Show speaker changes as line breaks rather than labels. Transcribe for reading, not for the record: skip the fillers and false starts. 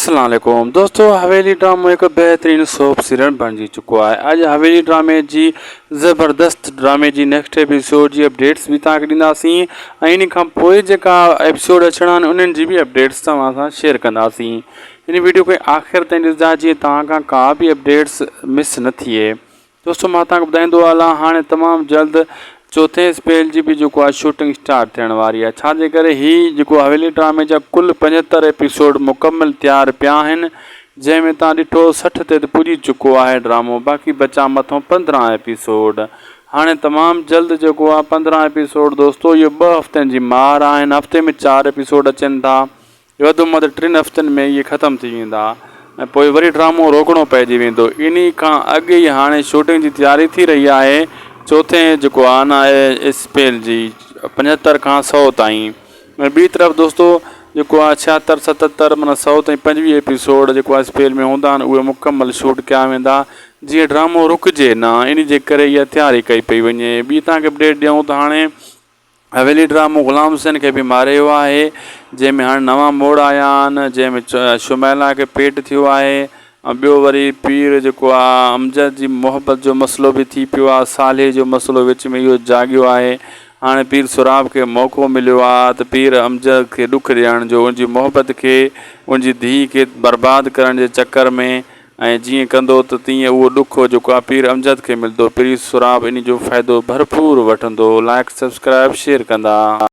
अस्सलाम वालेकुम दोस्तों, हवेली ड्रामो एक बेहतरीन सोप सीरियल बणिजी चुको है। अज हवेली ड्रामे जी ज़बरदस्त ड्रामे जी नेक्स्ट एपिसोड जी अपडेट्स भी तव्हांखे ॾींदासीं ऐं इन खां पोइ जेका एपिसोड अचणा आहिनि उन्हनि जी भी अपडेट्स तव्हां सां शेयर कंदासीं। इन वीडियो खे आख़िर ताईं ॾिसंदा जीअं तव्हां खां का भी अपडेट्स मिस न थिए। दोस्तों मां तव्हांखे ॿुधाईंदो हलां हाणे तमामु जल्द चौथे स्पेल की भी जो शूटिंग स्टार्ट थियण वारी है। छाजे करे ही जो हवेली ड्रामे जा कुल 75 एपिसोड मुकम्मल तैयार पिया आहिनि, जंहिंमें तव्हां ॾिठो 60 ते पुॼी चुको है ड्रामो। बाक़ी बचा मथों 15 एपिसोड। हाँ तमाम जल्द जो 15 एपिसोड दोस्तों ये 2 हफ़्तनि जी मार आहिनि। हफ़्ते में 4 एपिसोड अचनि था, वधि में वधि 3 हफ़्तनि में ये ख़त्म थी वेंदा ऐं पोइ वरी ड्रामो रोकणो पइजी वेंदो। इन खां अॻु ई हाणे शूटिंग की तैयारी थी रही है चौथे जो है स्पेल जी 75 का 100 ताईं। बी तरफ़ दोस्तों जो 76 77 माना 100 ताईं 25 एपिसोड जो स्पेल में हूंदा उहे मुकम्मल शूट किया वेंदा जी ड्रामो रुकजे ना। इन जे करे इहा तैयारी कई पई वञे। बी तव्हांखे अपडेट ॾियूं तो हाणे हवेली ड्रामो ग़ुलाम हुसैन के भी मारियो है, जंहिंमें हाणे नवां मोड़ आया आहिनि, जंहिंमें शुमैला के पेट थियो है। ॿियो वरी पीर जो अमजद जी मोहब्बत जो मसलो भी थी पियो आहे। साले जो मसलो विच में इहो जागियो है। हाँ पीर सुराब के मौक़ो मिलियो आहे त पीर अमजद के दुख ॾियण जो, उनकी मोहब्बत के उनकी धी के बर्बाद करण के चक्कर में जी कंदो तो तीअं उहो दुख जो पीर अमजद के मिलंदो। पीर सुराब इन जो फ़ाइदो भरपूर वठंदो। लाइक सब्सक्राइब शेयर कंदा।